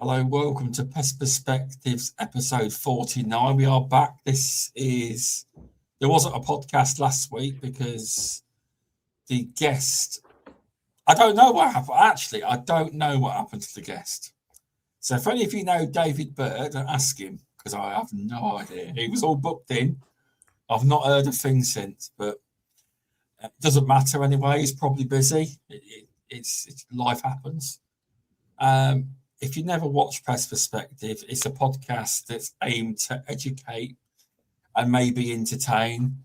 Hello, welcome to Pest Perspectives, episode 49. We are back. There wasn't a podcast last week because the guest, I don't know what happened. Actually, I don't know what happened to the guest. So if any of you know David Bird, ask him, because I have no idea. He was all booked in. I've not heard a thing since, but it doesn't matter anyway. He's probably busy. It's life happens. If you never watched Pest Perspective, it's a podcast that's aimed to educate and maybe entertain.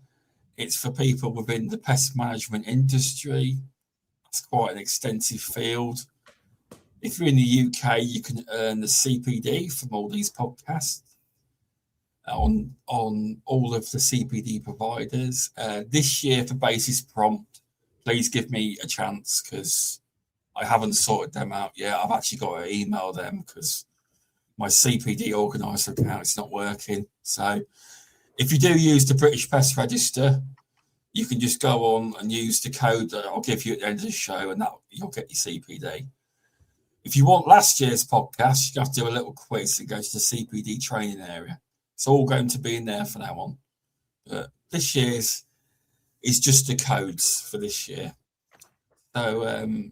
It's for people within the pest management industry. It's quite an extensive field. If you're in the UK, you can earn the CPD from all these podcasts on all of the CPD providers. This year for Basis Prompt, please give me a chance because I haven't sorted them out yet. I've actually got to email them because my CPD organiser account is not working. So if you do use the British Pest Register, you can just go on and use the code that I'll give you at the end of the show and that you'll get your CPD. If you want last year's podcast, you have to do a little quiz and go to the CPD training area. It's all going to be in there from now on. But this year's is just the codes for this year. So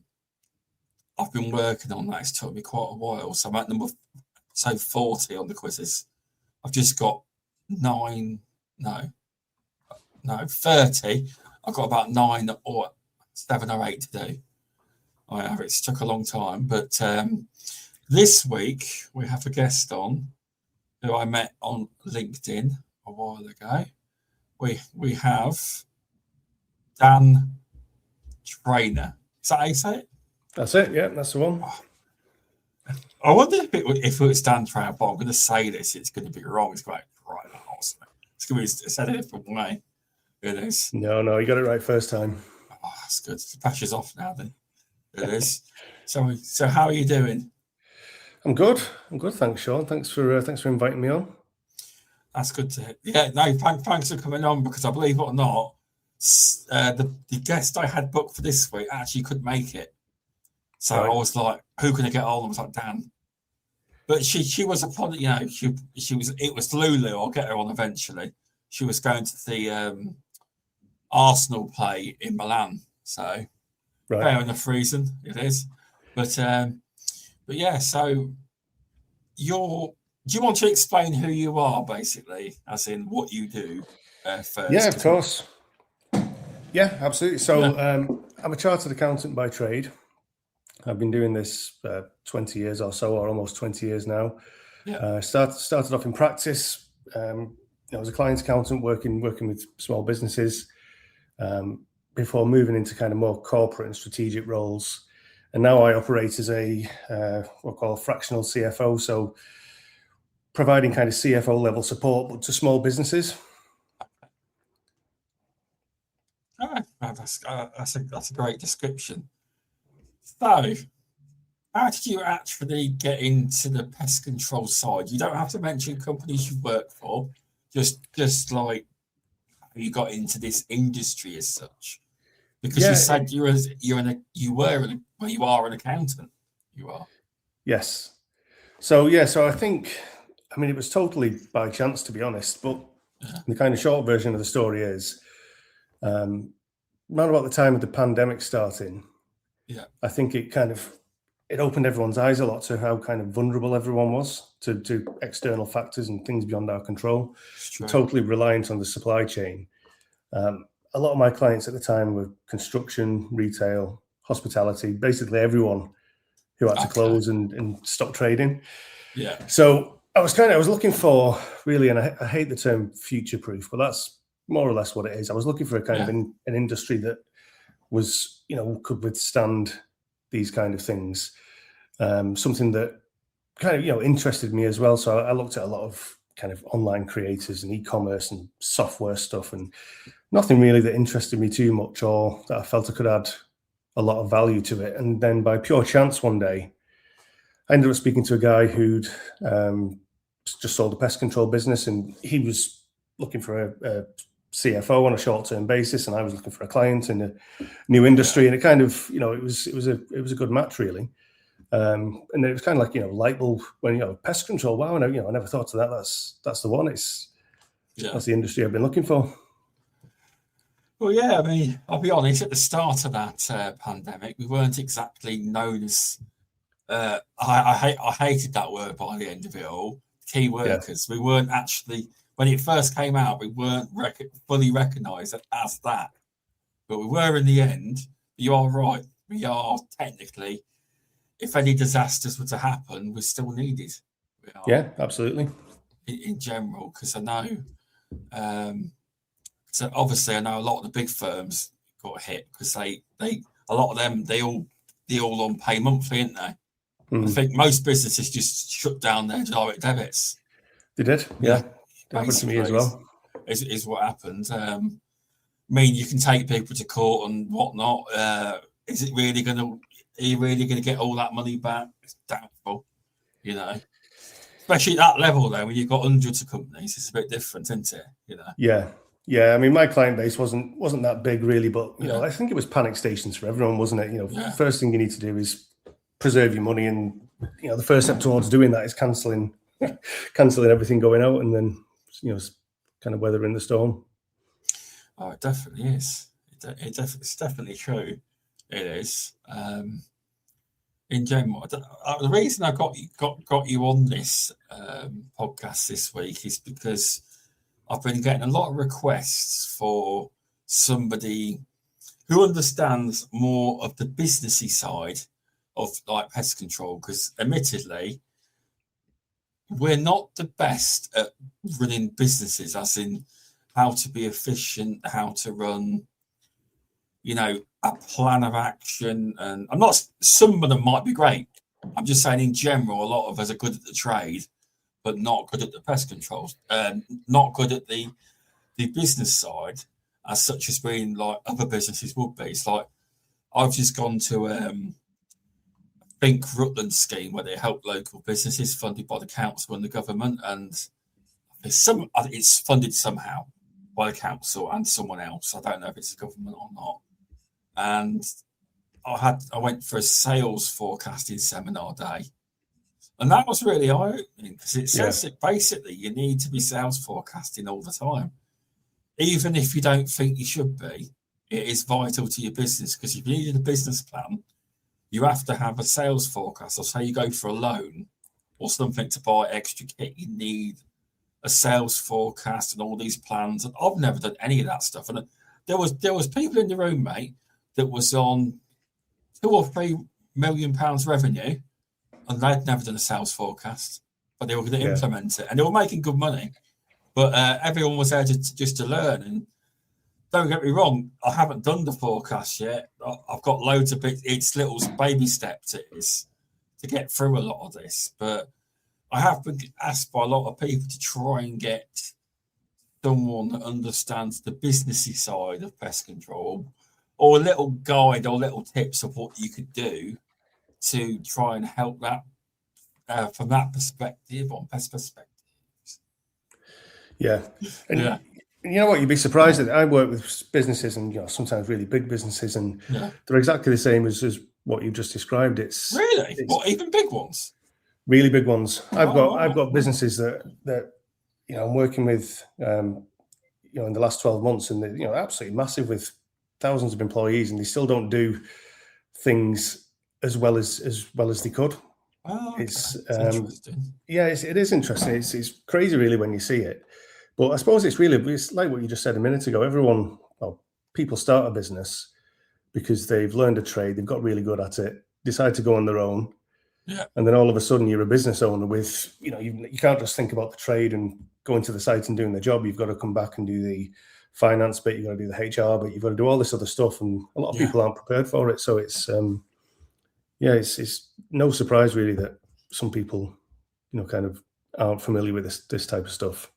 I've been working on that. It's took me quite a while. So I'm at number 40 on the quizzes. I've just got 30. I've got about 9 or 7 or 8 to do. It's took a long time. But this week we have a guest on who I met on LinkedIn a while ago. We have Dan Traynor. Is that how you say it? That's it, yeah, that's the one. I wonder if it was Dan Traynor, but I'm going to say this, it's going to be wrong. It's going to be right. It's going to be said a different way. It is. No, you got it right first time. Oh, that's good. The pressure's off now then. It is. So how are you doing? I'm good, thanks, Sean. Thanks for inviting me on. That's good to hear. Yeah, no, thanks for coming on because I believe it or not, the guest I had booked for this week actually couldn't make it. So right. I was like, who can I get on? I was like, Dan. But she was upon, it was Lulu. I'll get her on eventually. She was going to the Arsenal play in Milan. So fair enough reason it is. But yeah, so do you want to explain who you are basically, as in what you do first? Yeah, of course. Yeah, absolutely. So I'm a chartered accountant by trade. I've been doing this 20 years or so, or almost 20 years now. Yeah. Started off in practice. I was a client accountant working with small businesses before moving into kind of more corporate and strategic roles. And now I operate as a what we call fractional CFO, so providing kind of CFO level support, but to small businesses. That's a great description. So, how did you actually get into the pest control side? You don't have to mention companies you work for, just like how you got into this industry as such. Because you said you are an accountant. You are. Yes. So I think, it was totally by chance, to be honest. But the kind of short version of the story is, around about the time of the pandemic starting. Yeah, I think it opened everyone's eyes a lot to how kind of vulnerable everyone was to external factors and things beyond our control. Totally reliant on the supply chain. A lot of my clients at the time were construction, retail, hospitality, basically everyone who had to close and stop trading. Yeah. So I was looking for really, and I hate the term future proof, but that's more or less what it is. I was looking for a kind of an industry that was, could withstand these kind of things. Something that kind of, interested me as well. So I looked at a lot of kind of online creators and e-commerce and software stuff, and nothing really that interested me too much or that I felt I could add a lot of value to it. And then by pure chance one day, I ended up speaking to a guy who'd just sold a pest control business, and he was looking for a CFO on a short-term basis, and I was looking for a client in a new industry, and it kind of, it was a good match really. And it was kind of like, light bulb when, pest control. Wow. I never thought of that. That's the one. That's the industry I've been looking for. Well, yeah, I mean, I'll be honest, at the start of that pandemic, we weren't exactly known as, I hated that word by the end of it all, key workers. We weren't actually, when it first came out, we weren't fully recognised as that. But we were in the end. You are right. We are technically, if any disasters were to happen, we're still needed. Yeah, absolutely. In general, because I know, so obviously I know a lot of the big firms got hit because a lot of them they all on pay monthly, aren't they? I think most businesses just shut down their direct debits. They did, yeah. That happened to me as well. Is what happened. I mean, you can take people to court and whatnot. Is it really going to? Are you really going to get all that money back? It's doubtful, Especially at that level, though, when you've got hundreds of companies, it's a bit different, isn't it? Yeah. I mean, my client base wasn't that big, really, but I think it was panic stations for everyone, wasn't it? First thing you need to do is preserve your money, and the first step towards doing that is cancelling everything going out, and then kind of weathering the storm. Oh, it definitely is. It's definitely true. It is. In general, the reason I got you on this podcast this week is because I've been getting a lot of requests for somebody who understands more of the businessy side of like pest control, because admittedly, we're not the best at running businesses, as in how to be efficient, how to run, a plan of action. And I'm not, some of them might be great. I'm just saying in general, a lot of us are good at the trade, but not good at the pest control, not good at the business side as such as being like other businesses would be. It's like, I've just gone to Think Rutland scheme where they help local businesses funded by the council and the government, and it's funded somehow by the council and someone else. I don't know if it's the government or not. And I went for a sales forecasting seminar day, and that was really eye-opening because it says that basically you need to be sales forecasting all the time, even if you don't think you should be. It is vital to your business, because if you need a business plan, you have to have a sales forecast. Or say you go for a loan or something to buy extra kit, you need a sales forecast and all these plans. And I've never done any of that stuff. And there was people in the room, mate, that was on £2 or £3 million revenue, and they'd never done a sales forecast, but they were going to implement it, and they were making good money. But everyone was there just to learn. And don't get me wrong, I haven't done the forecast yet. I've got loads of bits. It's little baby steps it is to get through a lot of this. But I have been asked by a lot of people to try and get someone that understands the businessy side of pest control, or a little guide or little tips of what you could do to try and help that from that perspective on Pest Perspectives. Yeah. And you know what? You'd be surprised that I work with businesses, and sometimes really big businesses, and they're exactly the same as what you just described. It's what, even big ones? Really big ones. I've got businesses that I'm working with in the last 12 months, and they're absolutely massive with thousands of employees, and they still don't do things as well as they could. Oh, okay. It's interesting. Yeah, it is interesting. It's crazy, really, when you see it. But I suppose it's like what you just said a minute ago. People start a business because they've learned a trade, they've got really good at it, decide to go on their own, and then all of a sudden you're a business owner with, you can't just think about the trade and going to the site and doing the job. You've got to come back and do the finance bit, you've got to do the HR bit, you've got to do all this other stuff, and a lot of people aren't prepared for it. So it's it's no surprise really that some people kind of aren't familiar with this type of stuff.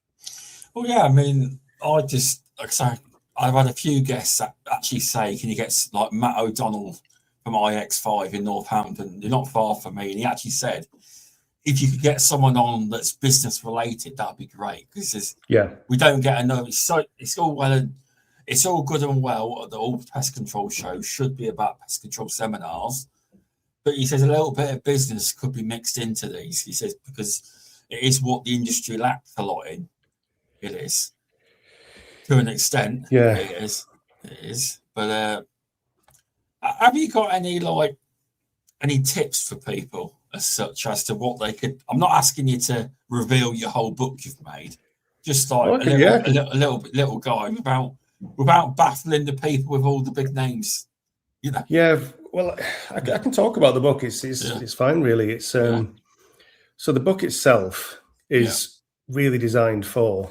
Well, yeah, I mean, I've had a few guests that actually say, can you get like Matt O'Donnell from IX5 in Northampton? You're not far from me. And he actually said, if you could get someone on that's business related, that'd be great. Because we don't get enough. It's all good and well that all pest control shows should be about pest control seminars. but he says a little bit of business could be mixed into these. He says because it is what the industry lacks a lot in. It is to an extent. Yeah. It is. But have you got any tips for people as such as to what they could? I'm not asking you to reveal your whole book you've made. Just like a little guide without baffling the people with all the big names. Yeah, well, I can talk about the book. It's fine, really. It's so the book itself is really designed for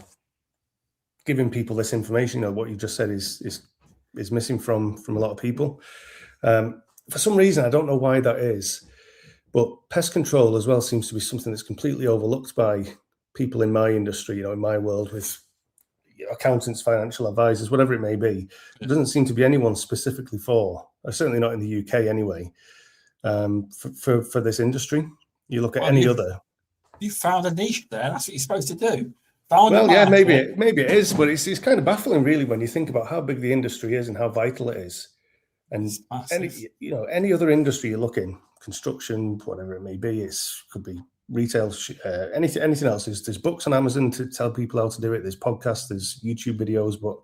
giving people this information. What you just said is missing from a lot of people. For some reason, I don't know why that is, but pest control as well seems to be something that's completely overlooked by people in my industry. In my world, with accountants, financial advisors, whatever it may be. There doesn't seem to be anyone specifically for, or certainly not in the UK anyway, for this industry. You look at any other. You found a niche there. That's what you're supposed to do. Maybe it is, but it's kind of baffling, really, when you think about how big the industry is and how vital it is. And any other industry you look in, construction, whatever it may be, could be retail, anything else. There's books on Amazon to tell people how to do it. There's podcasts, there's YouTube videos, but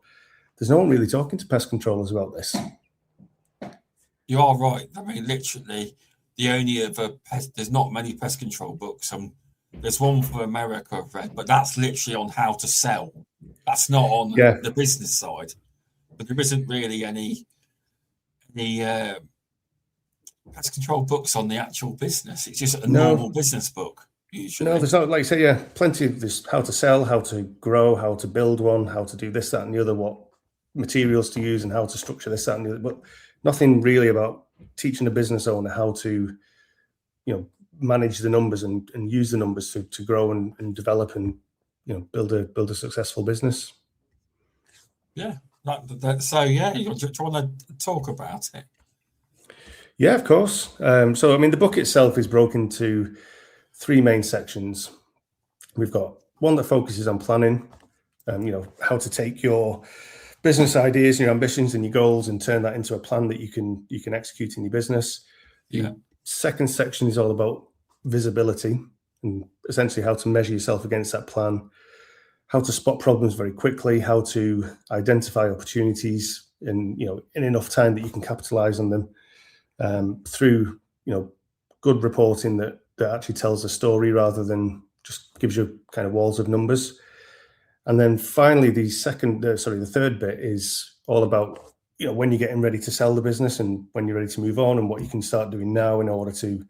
there's no one really talking to pest controllers about this. You are right. I mean, literally, the only other there's not many pest control books. There's one for America I've read, but that's literally on how to sell. That's not on the business side. But there isn't really any pest control books on the actual business. It's just a normal business book, usually. No, there's not, like you say, plenty of this, how to sell, how to grow, how to build one, how to do this, that, and the other, what materials to use and how to structure this, that, and the other, but nothing really about teaching a business owner how to, manage the numbers and use the numbers to grow and develop and, build a successful business. Yeah. So, you want to talk about it? Yeah, of course. So, I mean, the book itself is broken into 3 main sections. We've got one that focuses on planning, how to take your business ideas, your ambitions and your goals and turn that into a plan that you can execute in your business. The second section is all about visibility and essentially how to measure yourself against that plan, how to spot problems very quickly, how to identify opportunities in enough time that you can capitalize on them through good reporting that actually tells a story rather than just gives you kind of walls of numbers. And then finally, the third bit is all about when you're getting ready to sell the business and when you're ready to move on and what you can start doing now in order to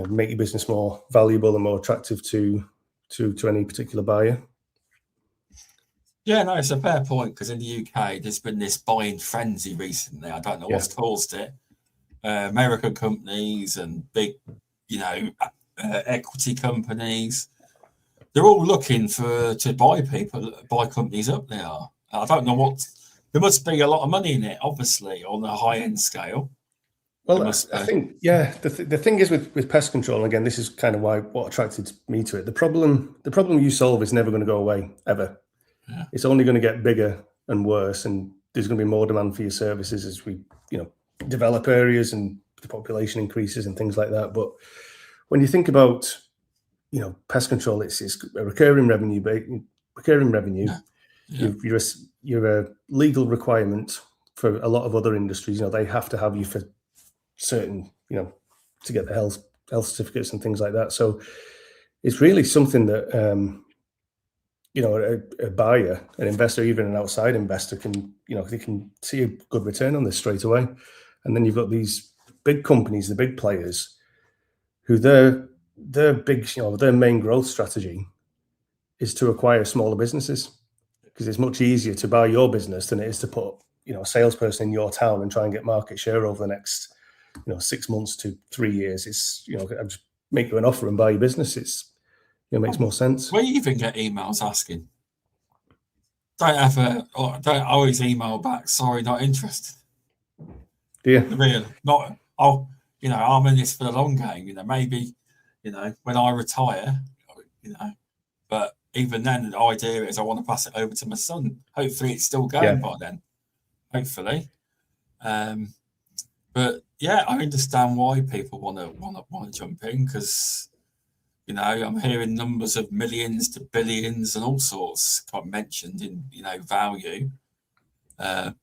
make your business more valuable and more attractive to any particular buyer. Yeah, no, it's a fair point, because in the UK there's been this buying frenzy recently. I don't know what's caused it. American companies and big, equity companies, they're all looking to buy companies up there. I don't know there must be a lot of money in it, obviously, on a high-end scale. Well, I think, the thing is with pest control, and again, this is kind of what attracted me to it. The problem you solve is never going to go away, ever. Yeah. It's only going to get bigger and worse, and there's going to be more demand for your services as we, develop areas and the population increases and things like that. But when you think about, pest control, it's a recurring revenue. Yeah. You're a legal requirement for a lot of other industries. They have to have you for certain, to get the health certificates and things like that. So it's really something that, a buyer, an investor, even an outside investor can, they can see a good return on this straight away. And then you've got these big companies, the big players, who their big, their main growth strategy is to acquire smaller businesses, because it's much easier to buy your business than it is to put, a salesperson in your town and try and get market share over the next, 6 months to 3 years. It's, I just make you an offer and buy your business. It makes more sense. We even get emails asking. Don't always email back, sorry, not interested. Yeah. Really, not. I'm in this for the long game. Maybe, when I retire, But even then, the idea is I want to pass it over to my son. Hopefully, it's still going by then. Hopefully, but yeah, I understand why people want to jump in, because I'm hearing numbers of millions to billions and all sorts got mentioned in value. I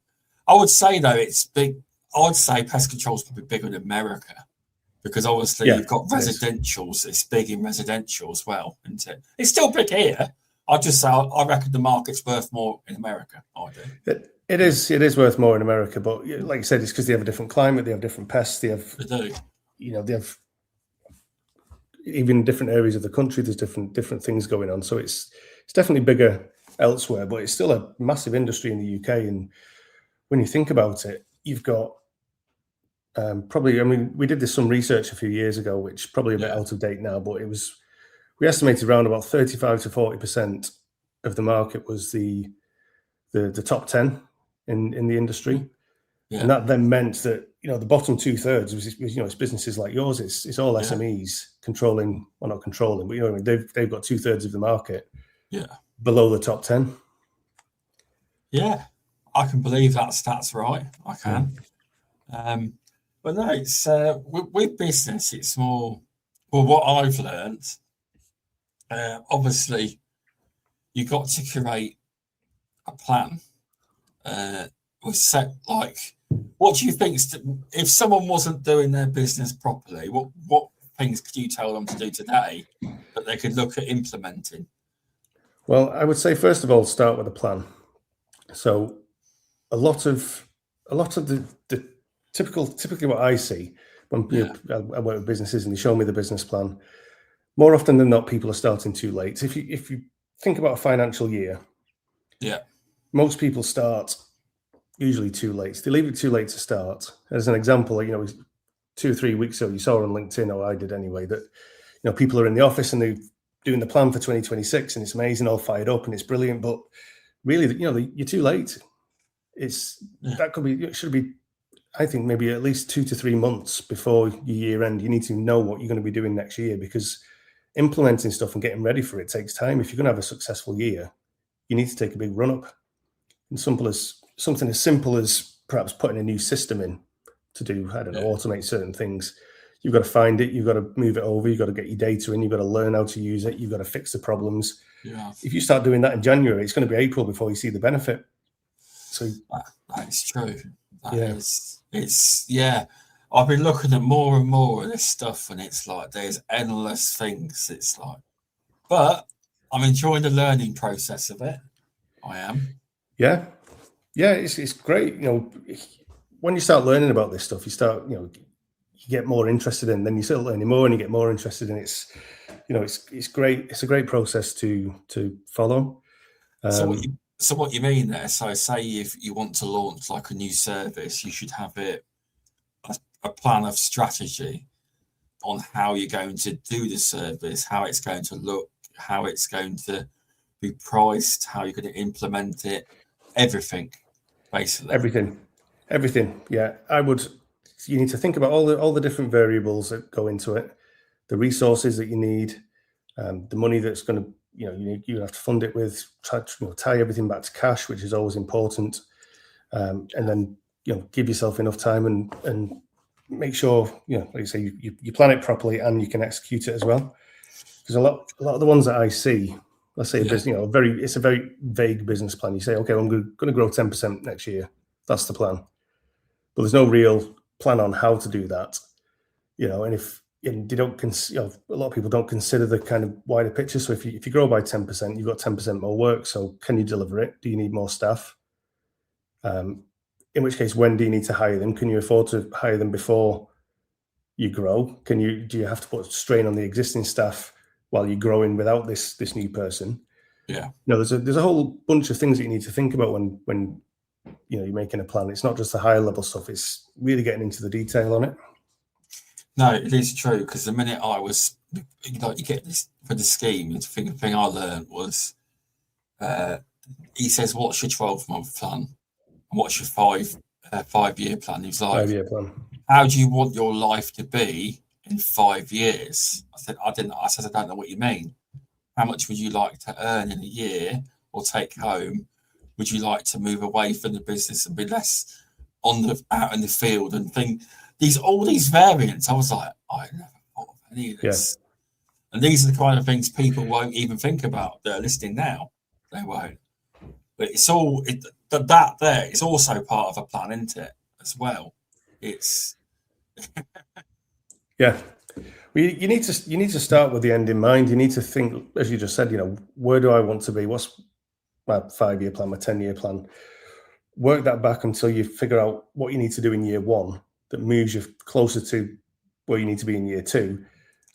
would say though it's big. I would say pest control is probably bigger in America, because obviously you've got residentials. It's big in residential as well, isn't it? It's still big here. I'd just say I reckon the market's worth more in America. I do. It is worth more in America, but like you said, it's because they have a different climate, they have different pests, they do. They have even different areas of the country. There's different things going on, so it's definitely bigger elsewhere, but it's still a massive industry in the UK. And when you think about it, you've got probably, I mean, we did some research a few years ago, which probably a bit out of date now, but we estimated around about 35 to 40% of the market was the top 10 in the industry. Yeah. And that then meant that, the bottom 2/3 was it's businesses like yours. It's all SMEs controlling, well, not controlling, but they've got 2/3 of the market below the top 10. Yeah, I can believe that stat's right. I can. But no, it's with business, it's more, well, what I've learned, obviously you've got to create a plan. What do you think, if someone wasn't doing their business properly, what things could you tell them to do today that they could look at implementing? Well, I would say, first of all, start with a plan. So a lot of the typically what I see when I work with businesses and they show me the business plan, more often than not, people are starting too late. If you think about a financial year, most people start usually too late. They leave it too late to start. As an example, 2 or 3 weeks ago, you saw on LinkedIn, or I did anyway, that people are in the office and they're doing the plan for 2026, and it's amazing, all fired up, and it's brilliant. But really, you're too late. It should be, I think, maybe at least 2 to 3 months before your year end. You need to know what you're going to be doing next year, because implementing stuff and getting ready for it takes time. If you're going to have a successful year, you need to take a big run up. And something as simple as perhaps putting a new system in to do, I don't know, automate certain things. You've got to find it, you've got to move it over, you've got to get your data in, you've got to learn how to use it, you've got to fix the problems. Yeah. If you start doing that in January, it's going to be April before you see the benefit. So that's true. I've been looking at more and more of this stuff, and it's like there's endless things. It's like, but I'm enjoying the learning process of it. I am. Yeah, it's great. When you start learning about this stuff, you start, you get more interested in. Then you start learning more, and you get more interested in. It's great. It's a great process to follow. So what you mean there? So say if you want to launch like a new service, you should have a plan of strategy on how you're going to do the service, how it's going to look, how it's going to be priced, how you're going to implement it, everything, basically. Everything. Yeah, you need to think about all the different variables that go into it, the resources that you need, the money that's going to, you have to fund it with, tie everything back to cash, which is always important, and then give yourself enough time and make sure like you say, you plan it properly and you can execute it as well. Because a lot of the ones that I see, let's say a business, it's a very vague business plan. You say, okay, I'm going to grow 10% next year. That's the plan, but there's no real plan on how to do that. And they don't a lot of people don't consider the kind of wider picture. So if you grow by 10%, you've got 10% more work. So can you deliver it? Do you need more staff? In which case, when do you need to hire them? Can you afford to hire them before you grow? Do you have to put strain on the existing staff while you're growing without this new person? Yeah. There's a whole bunch of things that you need to think about when you're making a plan. It's not just the higher level stuff. It's really getting into the detail on it. No, it is true, because the minute I was, you get this for the scheme, the thing I learned was, he says, what's your 12-month plan? And what's your 5-year plan? He was like, 5-year plan. How do you want your life to be in 5 years? I said, I don't know what you mean. How much would you like to earn in a year or take home? Would you like to move away from the business and be less out in the field and all these variants. I was like, I never thought of any of this. And these are the kind of things people won't even think about that are listening now. They won't. But it's all that there is also part of a plan, isn't it? As well, it's Well, you need to start with the end in mind. You need to think, as you just said, where do I want to be? What's my 5-year plan, my 10-year plan? Work that back until you figure out what you need to do in year 1 that moves you closer to where you need to be in year 2,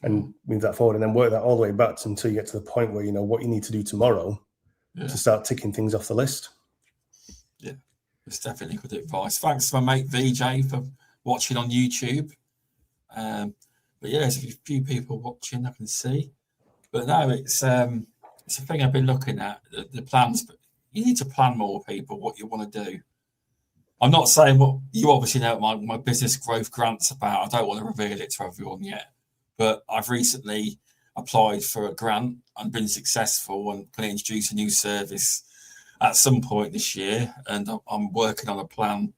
and move that forward, and then work that all the way back until you get to the point where you know what you need to do tomorrow to start ticking things off the list. Yeah, it's definitely good advice. Thanks to my mate VJ for watching on YouTube. But yeah, there's a few people watching, I can see. But no, it's a thing I've been looking at, the plans. But you need to plan more, people, what you want to do. I'm not saying what you obviously know what my business growth grant's about. I don't want to reveal it to everyone yet. But I've recently applied for a grant and been successful and can introduce a new service at some point this year. And I'm working on a plan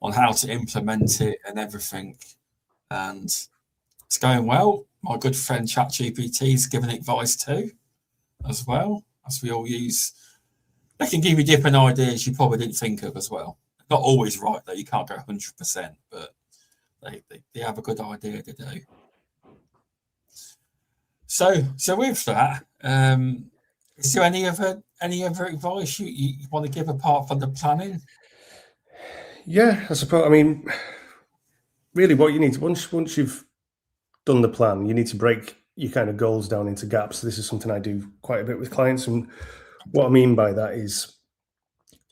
on how to implement it and everything. And it's going well. My good friend ChatGPT is giving advice too, as well, as we all use. They can give you different ideas you probably didn't think of as well. Not always right, though. You can't go 100%, but they have a good idea to do. So with that, is there any other advice you want to give apart from the planning? Yeah, I suppose. I mean, really, what you need to once you've done the plan, you need to break your kind of goals down into gaps. This is something I do quite a bit with clients, and what I mean by that is,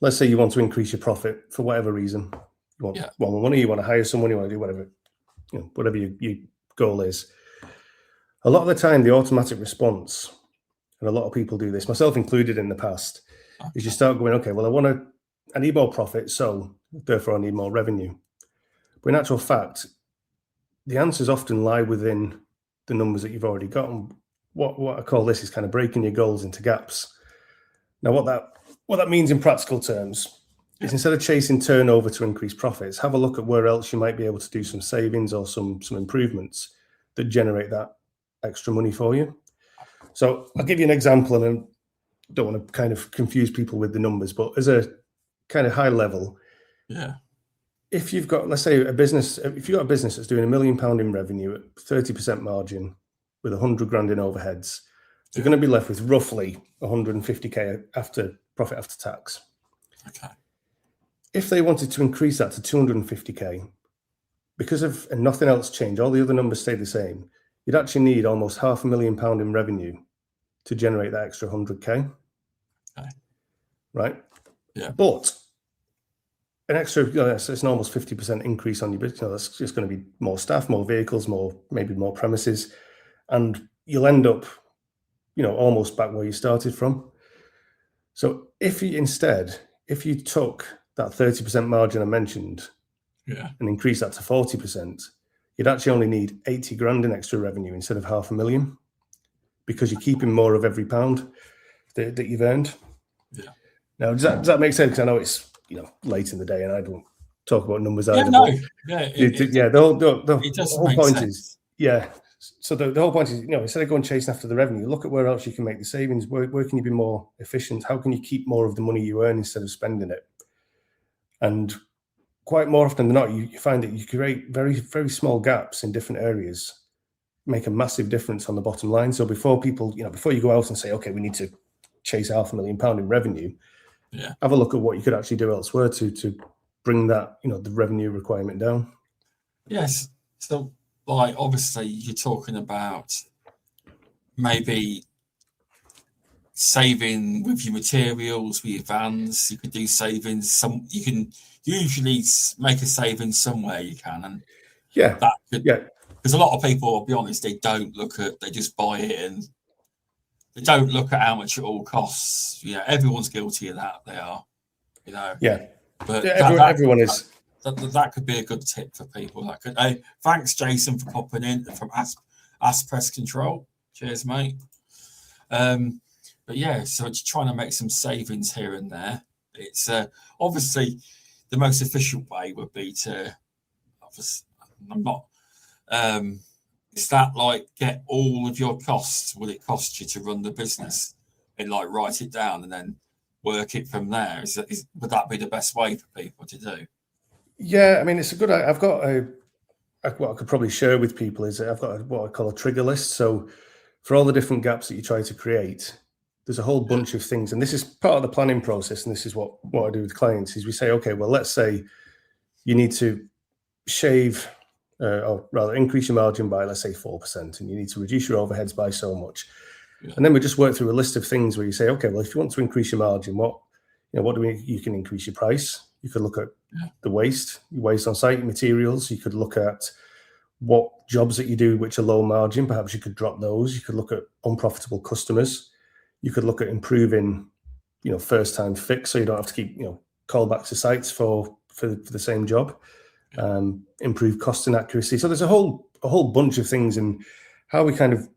let's say you want to increase your profit for whatever reason. You want more money, you want to hire someone, you want to do whatever, whatever your goal is. A lot of the time, the automatic response, and a lot of people do this, myself included in the past, is you start going, okay, well, I need more profit, so therefore I need more revenue. But in actual fact, the answers often lie within the numbers that you've already got. And what I call this is kind of breaking your goals into gaps. Now, what that means in practical terms is, instead of chasing turnover to increase profits, have a look at where else you might be able to do some savings or some improvements that generate that extra money for you. So I'll give you an example, and I don't want to kind of confuse people with the numbers, but as a kind of high level, if you've got, let's say, if you've got a business that's doing £1 million in revenue at 30% margin with 100 grand in overheads, you're going to be left with roughly 150k after profit after tax. Okay. If they wanted to increase that to 250k, and nothing else changed, all the other numbers stayed the same, you'd actually need almost £500,000 in revenue to generate that extra 100k. Okay. Right? Yeah. But an extra, it's an almost 50% increase on your business. That's just going to be more staff, more vehicles, maybe more premises, and you'll end up, almost back where you started from. So if you took that 30% margin I mentioned, and increase that to 40%, you'd actually only need 80 grand in extra revenue instead of $500,000, because you're keeping more of every pound that you've earned. Yeah. Now, does that make sense? Because I know it's late in the day, and I don't talk about numbers either. The whole point sense. is, so the whole point is, instead of going chasing after the revenue, look at where else you can make the savings. Where can you be more efficient? How can you keep more of the money you earn instead of spending it? And quite more often than not, you find that you create very, very small gaps in different areas, make a massive difference on the bottom line. So before you go out and say, okay, we need to chase £500,000 in revenue, have a look at what you could actually do elsewhere to bring that, the revenue requirement down. Yes. So, obviously, you're talking about maybe saving with your materials, with your vans. You could do savings. You can usually make a saving somewhere you can, and because a lot of people, I'll be honest, they just buy it and they don't look at how much it all costs. Everyone's guilty of that. They are, But everyone is. That could be a good tip for people. Thanks, Jason, for popping in from Pest Control. Cheers, mate. But so it's trying to make some savings here and there. It's obviously the most efficient way would be to, I'm not. Is that like get all of your costs? Will it cost you to run the business, and like write it down and then work it from there? Would that be the best way for people to do? Yeah, I mean, it's a good. I've got what I could probably share with people is that I've got what I call a trigger list. So for all the different gaps that you try to create, there's a whole bunch of things, and this is part of the planning process. And this is what I do with clients is we say, okay, well, let's say you need to shave, or rather increase your margin by, let's say 4%, and you need to reduce your overheads by so much. Yeah. And then we just work through a list of things where you say, okay, well, if you want to increase your margin, you can increase your price. You could look at your waste on site, your materials. You could look at what jobs that you do which are low margin. Perhaps you could drop those. You could look at unprofitable customers. You could look at improving, first time fix, so you don't have to keep, call back to sites for the same job. Improve cost and accuracy. So there's a whole bunch of things, and how we kind of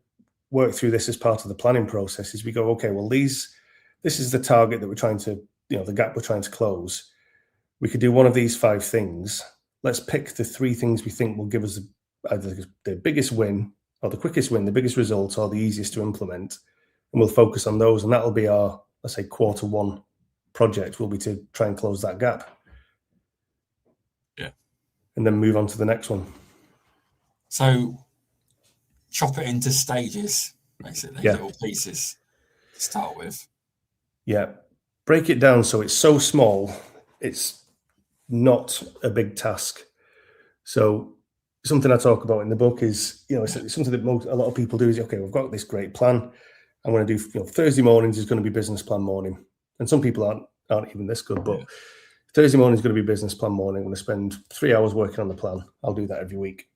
work through this as part of the planning process is we go, okay, well, this is the target that we're trying to, the gap we're trying to close. We could do one of these 5 things. Let's pick the 3 things we think will give us either the biggest win or the quickest win, the biggest result or the easiest to implement. And we'll focus on those. And that'll be our, let's say, Q1 project will be to try and close that gap. Yeah. And then move on to the next one. So chop it into stages, basically, little pieces to start with. Yeah. Break it down so it's so small, it's not a big task. So something I talk about in the book is, it's something that a lot of people do is, okay, we've got this great plan. I'm going to do, Thursday mornings is going to be business plan morning. And some people aren't even this good, but Thursday morning is going to be business plan morning. I'm going to spend 3 hours working on the plan. I'll do that every week.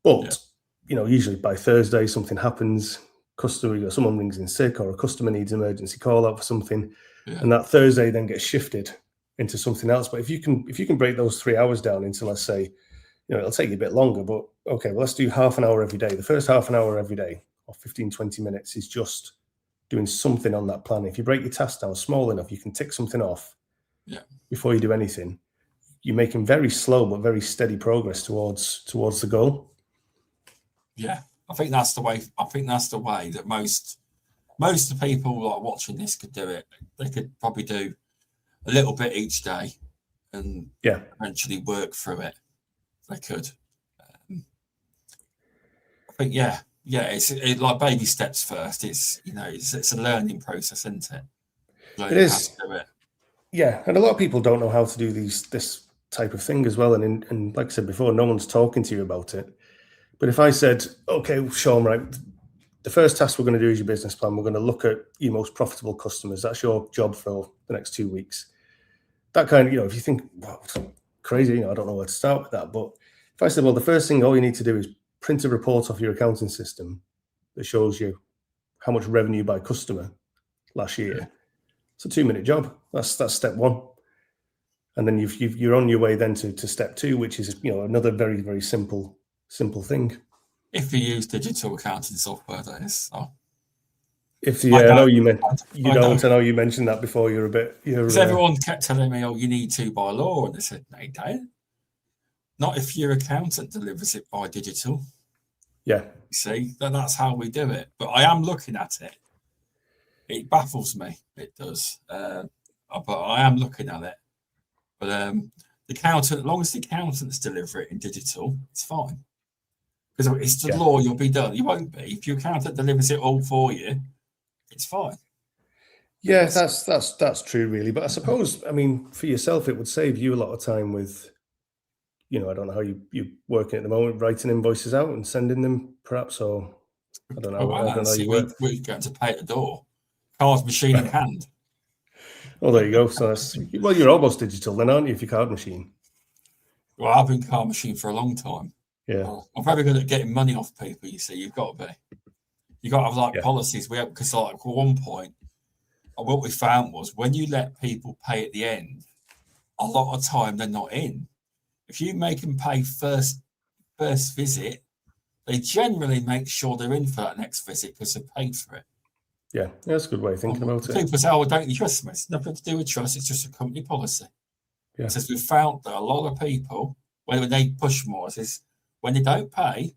But, usually by Thursday, something happens, someone rings in sick, or a customer needs an emergency call out for something. Yeah. And that Thursday then gets shifted into something else. But if you can break those 3 hours down into, let's say, it'll take you a bit longer, but okay, well, let's do half an hour every day. The first half an hour every day, or 15, 20 minutes is just doing something on that plan. If you break your task down small enough, you can tick something off before you do anything. You're making very slow but very steady progress towards the goal. Yeah, I think that's the way. That most of the people like watching this could do it. They could probably do a little bit each day, and eventually work through it. They could. I think it's like baby steps first. It's it's a learning process, isn't it? It is. How to do it. Yeah, and a lot of people don't know how to do this type of thing as well. And like I said before, no one's talking to you about it. But if I said, okay, Sean, right, the first task we're going to do is your business plan. We're going to look at your most profitable customers. That's your job for the next 2 weeks. That kind of, if you think, wow, crazy, I don't know where to start with that. But if I said, well, the first thing all you need to do is print a report off your accounting system that shows you how much revenue by customer last year. Yeah. It's a 2-minute job. That's step 1. And then you're on your way then to step 2, which is another very, very simple thing. If you use digital accounting software, that is. Oh. I know you mentioned that before. Because everyone kept telling me, "Oh, you need to by law," and I said, "No, you don't. Not if your accountant delivers it by digital." Yeah. You see, that's how we do it. But I am looking at it. It baffles me. It does. But I am looking at it. But the accountant, as long as the accountants deliver it in digital, it's fine. Because it's the law, you'll be done. You won't be. If your accountant delivers it all for you, it's fine. Yeah, that's true, really. But I suppose, for yourself, it would save you a lot of time with, I don't know how you're working at the moment, writing invoices out and sending them, perhaps, or I don't know. I don't know. We're going to pay at the door. Card machine in hand. Oh, there you go. So you're almost digital then, aren't you, if your card machine? Well, I've been card machine for a long time. Yeah. I'm very good at getting money off people, you see. You've got to be. You've got to have policies. Because at one point, what we found was when you let people pay at the end, a lot of time they're not in. If you make them pay first visit, they generally make sure they're in for that next visit because they've paid for it. Yeah, that's a good way of thinking about it. People say, "Oh, don't you trust me?" It's nothing to do with trust. It's just a company policy. Yeah. It says we've found that a lot of people, when they push more, it says when they don't pay,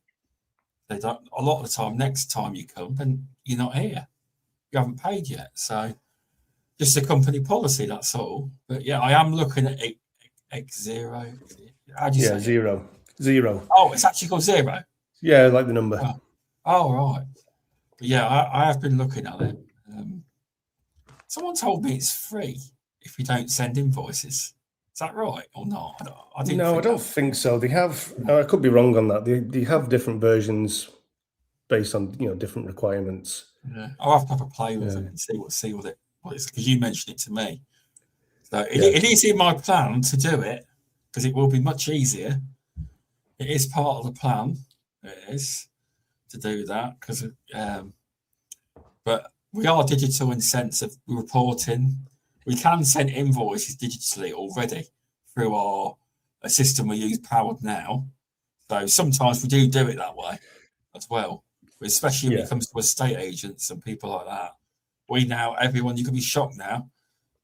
they don't. A lot of the time, next time you come, then you're not here. You haven't paid yet. So just a company policy, that's all. But yeah, I am looking at X0. How do you say it? Zero. Oh, it's actually called Zero. Yeah, I like the number. Oh right. But yeah, I have been looking at it. Someone told me it's free if you don't send invoices. Is that right or not? I don't think so. They have. I could be wrong on that. They have different versions based on different requirements. Yeah, I'll have to have a play with it and see what it is, because you mentioned it to me. So it is in my plan to do it, because it will be much easier. It is part of the plan. It is to do that because, but we are digital in the sense of reporting. We can send invoices digitally already through a system we use powered now. So sometimes we do it that way as well, especially when it comes to estate agents and people like that. Everyone, you can be shocked now.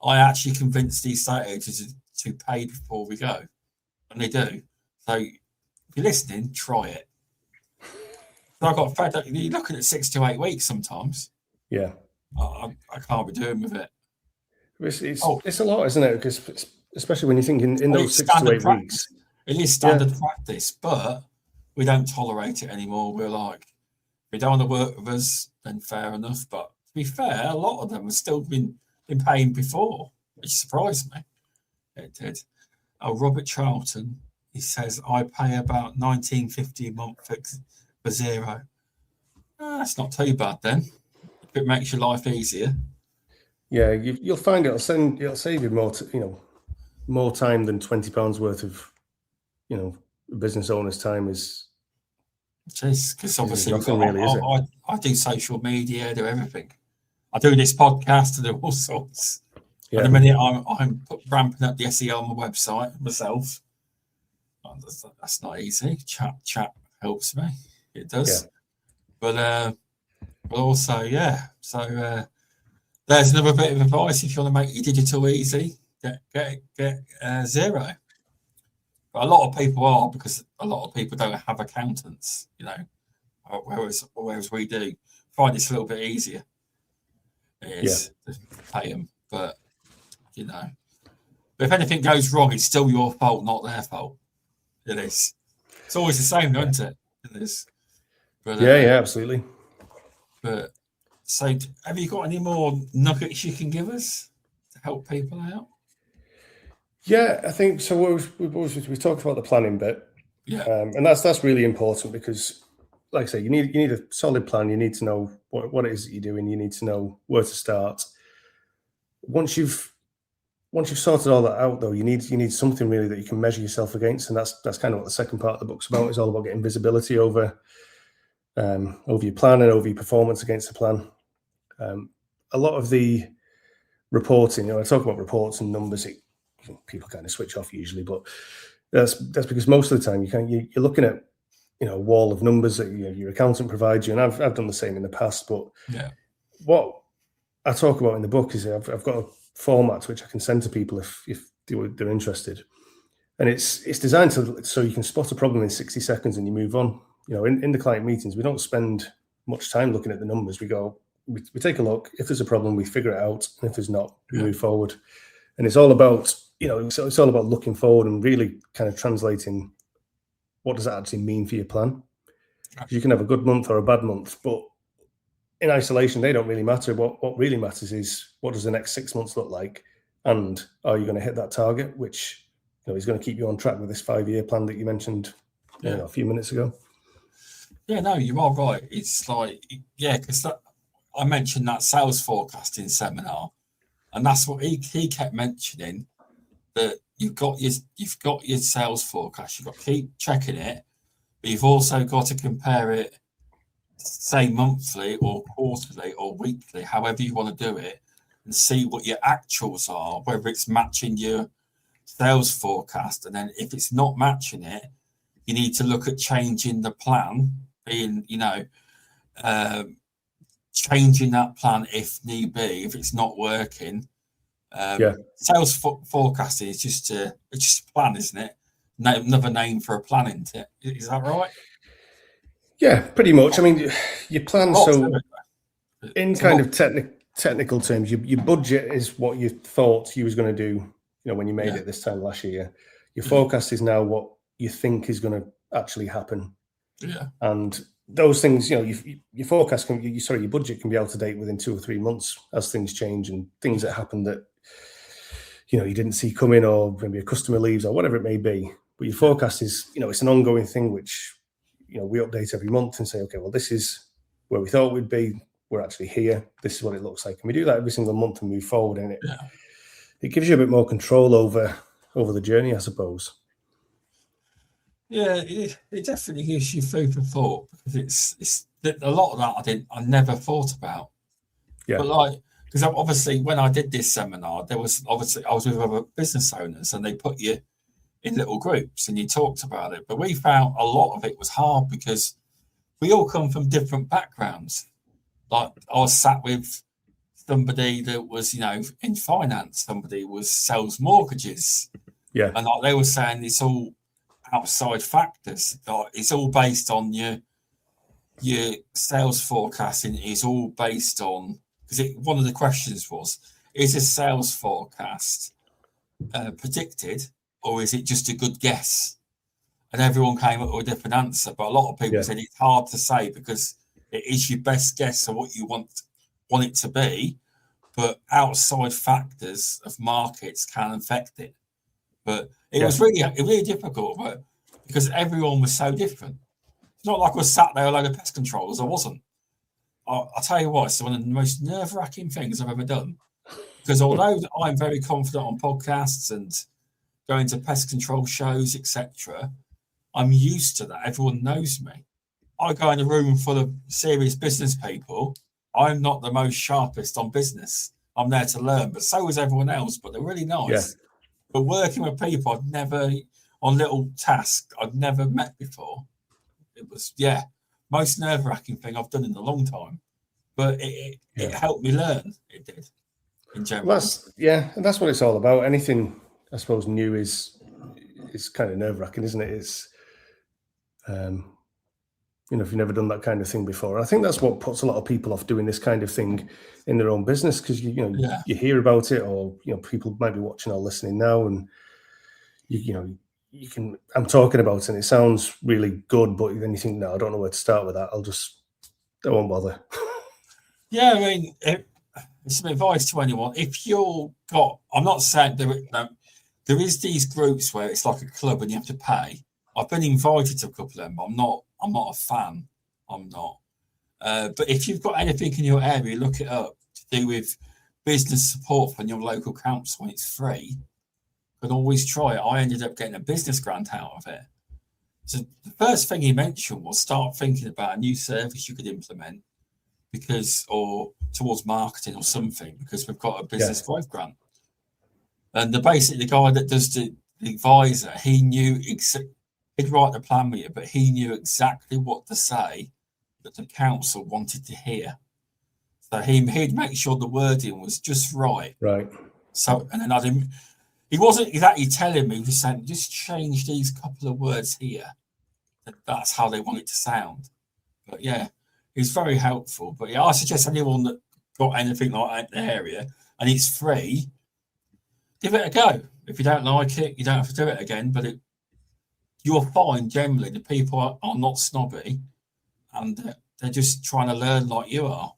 I actually convince these estate agents to pay before we go, and they do. So if you're listening, try it. So I got fed up. You're looking at 6 to 8 weeks sometimes. Yeah. I can't be doing with it. It's a lot, isn't it? Because especially when you think in those 6 to 8 weeks. It is standard practice, but we don't tolerate it anymore. We're like, if you don't want to work with us, then fair enough. But to be fair, a lot of them have still been paying before, which surprised me. It did. Robert Charlton, he says, I pay about $19.50 a month for Zero. That's not too bad then. If it makes your life easier. Yeah, you'll find it'll save you more time than £20 worth of business owner's time is. Because obviously I do social media, I do everything. I do this podcast, I do all sorts. Yeah. And the minute I'm ramping up the SEO on my website myself, that's not easy. Chat helps me. It does. Yeah. But also, yeah. So there's another bit of advice if you want to make your digital easy. Get Zero. But a lot of people are, because a lot of people don't have accountants, whereas we do. Find it's a little bit easier. It is to pay them, but if anything goes wrong, it's still your fault, not their fault. It is. It's always the same, isn't it? It is. But, absolutely. But so, have you got any more nuggets you can give us to help people out? Yeah, I think so. We talked about the planning bit, and that's really important because, like I say, you need a solid plan. You need to know what it is that you're doing. You need to know where to start. Once you've sorted all that out, though, you need something really that you can measure yourself against, and that's kind of what the second part of the book's about. It's all about getting visibility over your plan and over your performance against the plan. A lot of the reporting, I talk about reports and numbers. People kind of switch off usually, but that's because most of the time you're looking at a wall of numbers that your accountant provides you, and I've done the same in the past. But what I talk about in the book is I've got a format which I can send to people if they're interested, and it's designed so you can spot a problem in 60 seconds and you move on. In the client meetings, we don't spend much time looking at the numbers. We take a look. If there's a problem, we figure it out, and if there's not, we move forward. And it's all about it's all about looking forward and really kind of translating what does that actually mean for your plan. You can have a good month or a bad month, but in isolation, they don't really matter. What really matters is what does the next 6 months look like, and are you going to hit that target, which is going to keep you on track with this 5-year plan that you mentioned a few minutes ago. Yeah, no, you are right. It's like, because I mentioned that sales forecasting seminar, and that's what he kept mentioning, that you've got your sales forecast, you've got to keep checking it, but you've also got to compare it, say monthly or quarterly or weekly, however you want to do it, and see what your actuals are, whether it's matching your sales forecast. And then if it's not matching it, you need to look at changing the plan, being, changing that plan if need be, if it's not working. Sales forecasting is just a plan, isn't it? another name for a plan, isn't it? Is that right? Yeah, pretty much. I mean, your plan. So, in kind of technical terms, your budget is what you thought you was going to do. When you made it this time last year, your forecast is now what you think is going to actually happen. Yeah. And those things, your forecast your budget can be out of date within 2 or 3 months as things change and things that happen that you didn't see coming, or maybe a customer leaves or whatever it may be. But your forecast is, it's an ongoing thing which we update every month and say, okay, well, this is where we thought we'd be. We're actually here. This is what it looks like, and we do that every single month and move forward. And it gives you a bit more control over the journey, I suppose. Yeah, it definitely gives you food for thought, because it's a lot of that I never thought about. Yeah. But because obviously when I did this seminar, I was with other business owners, and they put you in little groups and you talked about it. But we found a lot of it was hard because we all come from different backgrounds. Like, I was sat with somebody that was, in finance, somebody was sells mortgages. Yeah. And they were saying it's all outside factors. It's all based on your sales forecasting. Is all based on, because one of the questions was, is a sales forecast predicted, or is it just a good guess? And everyone came up with a different answer. But a lot of people said it's hard to say, because it is your best guess of what you want it to be, but outside factors of markets can affect it. But it was really difficult, but because everyone was so different. It's not like I was sat there a load of pest controllers. I wasn't. I'll tell you what, it's one of the most nerve-wracking things I've ever done. Because although I'm very confident on podcasts and going to pest control shows, etc., I'm used to that. Everyone knows me. I go in a room full of serious business people. I'm not the most sharpest on business. I'm there to learn, but so is everyone else. But they're really nice. Yeah. But working with people I'd never, on little tasks I'd never met before, it was, most nerve-wracking thing I've done in a long time. But it helped me learn. It did, in general. Well, and that's what it's all about. Anything, I suppose, new is kind of nerve-wracking, isn't it? It's, if you've never done that kind of thing before. I think that's what puts a lot of people off doing this kind of thing in their own business, because you hear about it, or people might be watching or listening now, and you can. I'm talking about it, and it sounds really good, but then you think, no, I don't know where to start with that. I won't bother. Yeah, I mean, it's some advice to anyone. If I'm not saying there is these groups where it's like a club and you have to pay. I've been invited to a couple of them, but I'm not a fan. I'm not. But if you've got anything in your area, look it up, to do with business support from your local council, and it's free. You can always try it. I ended up getting a business grant out of it. So the first thing he mentioned was start thinking about a new service you could implement, or towards marketing or something, because we've got a business growth grant. And the guy that does the advisor, he knew he'd write the plan with you, but he knew exactly what to say that the council wanted to hear. So he'd make sure the wording was just right. Right. So, and then he wasn't exactly telling me, he was saying, just change these couple of words here. That's how they want it to sound. But it's very helpful. But I suggest anyone that got anything like that in the area, and it's free, give it a go. If you don't like it, you don't have to do it again. But you'll find generally the people are not snobby, and they're just trying to learn like you are.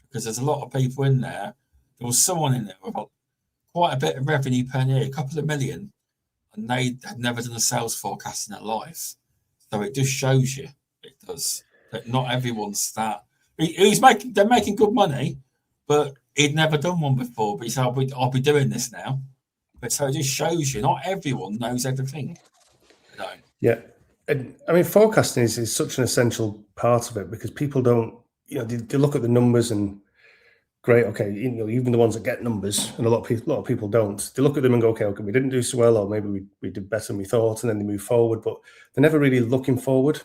Because there's a lot of people in there. There was someone in there with quite a bit of revenue per year, a couple of million, and they had never done a sales forecast in their life. So it just shows you, it does, that not everyone's that. They're making good money, but he'd never done one before. But he said, I'll be doing this now. But so it just shows you, not everyone knows everything. They don't. Yeah. And I mean, forecasting is such an essential part of it, because people don't, they look at the numbers and great, okay, even the ones that get numbers, and a lot of people don't. They look at them and go, okay, we didn't do so well, or maybe we did better than we thought, and then they move forward, but they're never really looking forward.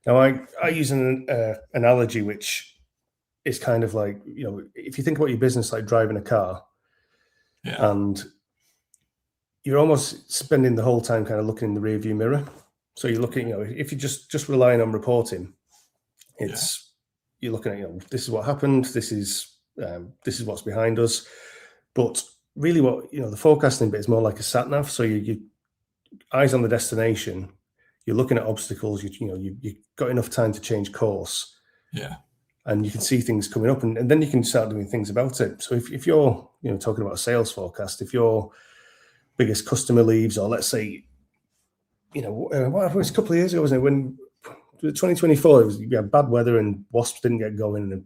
Now, I use an analogy which is kind of like, if you think about your business like driving a car, and you're almost spending the whole time kind of looking in the rearview mirror. So you're looking, if you're just relying on reporting, you're looking at, this is what happened, this is what's behind us. But really, what the forecasting bit is more like a sat nav. So you eyes on the destination. You're looking at obstacles. You've got enough time to change course. Yeah. And you can see things coming up, and then you can start doing things about it. So if you're talking about a sales forecast, if your biggest customer leaves, or let's say, what was a couple of years ago, wasn't it, when 2024 we had bad weather and wasps didn't get going, and it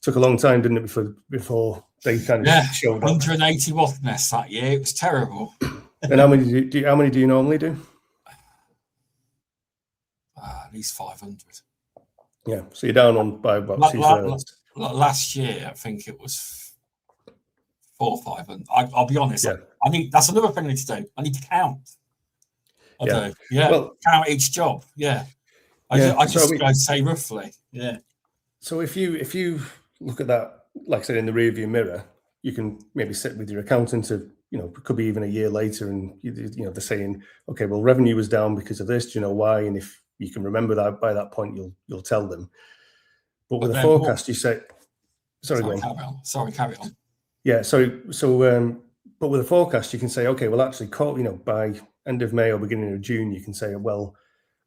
took a long time, didn't it, before they kind of showed up. 180 wasp nests that year. It was terrible. And how many do you normally do? At least 500. Yeah, so you're down on by about 2/3. Last year, I think it was 400 or 500. I'll be honest. Yeah. That's another thing I need to do. I need to count. I do. Yeah. Well, count each job. Yeah. I just say roughly. Yeah. So if you look at that, like I said, in the rearview mirror, you can maybe sit with your accountant of, it could be even a year later, and they're saying, okay, well, revenue was down because of this. Do you know why? And if you can remember that by that point, you'll tell them. But with a forecast, you say, sorry, go on. Carry on. Yeah. But with a forecast, you can say, okay, well, actually, by end of May or beginning of June, you can say, well,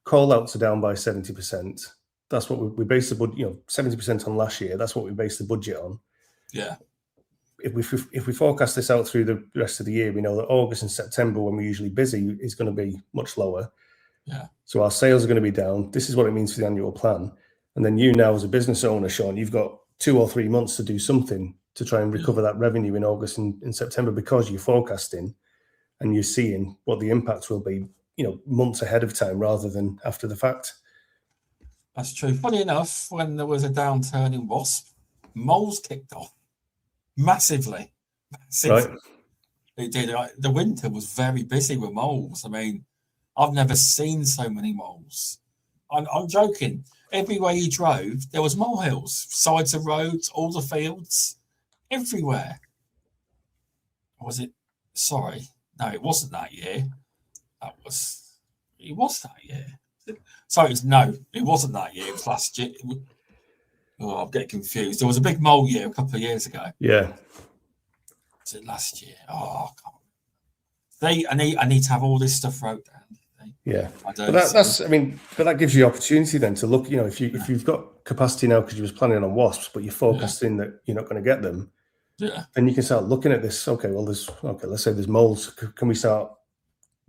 call outs are down by 70%. That's what we based the budget, 70% on last year. That's what we based the budget on. Yeah. If we forecast this out through the rest of the year, we know that August and September, when we're usually busy, is going to be much lower. Yeah. So our sales are going to be down. This is what it means for the annual plan. And then you now, as a business owner, Sean, you've got 2 or 3 months to do something to try and recover that revenue in August and September, because you're forecasting and you're seeing what the impacts will be, months ahead of time rather than after the fact. That's true. Funny enough, when there was a downturn in wasp, moles kicked off massively. Right. It did. The winter was very busy with moles. I mean, I've never seen so many moles. I'm joking. Everywhere you drove, there was molehills, sides of roads, all the fields, everywhere. Was it? Sorry, no, it wasn't that year. It was that year. Sorry, it wasn't that year. It was last year. I'm getting confused. There was a big mole year a couple of years ago. Yeah. Was it last year? Oh, I need to have all this stuff wrote down. Yeah, but that gives you opportunity then to look. If you've got capacity now because you was planning on wasps, but you're forecasting that you're not going to get them. Yeah. Then you can start looking at this. Okay, well, let's say there's moles. Can we start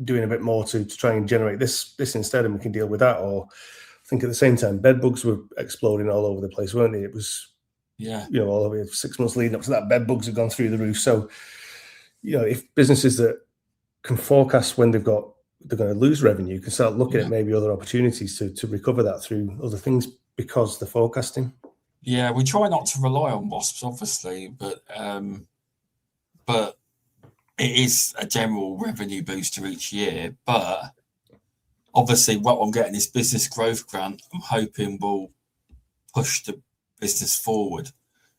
doing a bit more to try and generate this instead, and we can deal with that? Or I think at the same time, bed bugs were exploding all over the place, weren't they? It was all the way 6 months leading up to that, bed bugs have gone through the roof. So if businesses that can forecast when they're going to lose revenue, you can start looking at maybe other opportunities to recover that through other things because the forecasting. Yeah, we try not to rely on wasps, obviously, but it is a general revenue booster each year. But obviously, what I'm getting is business growth grant. I'm hoping will push the business forward.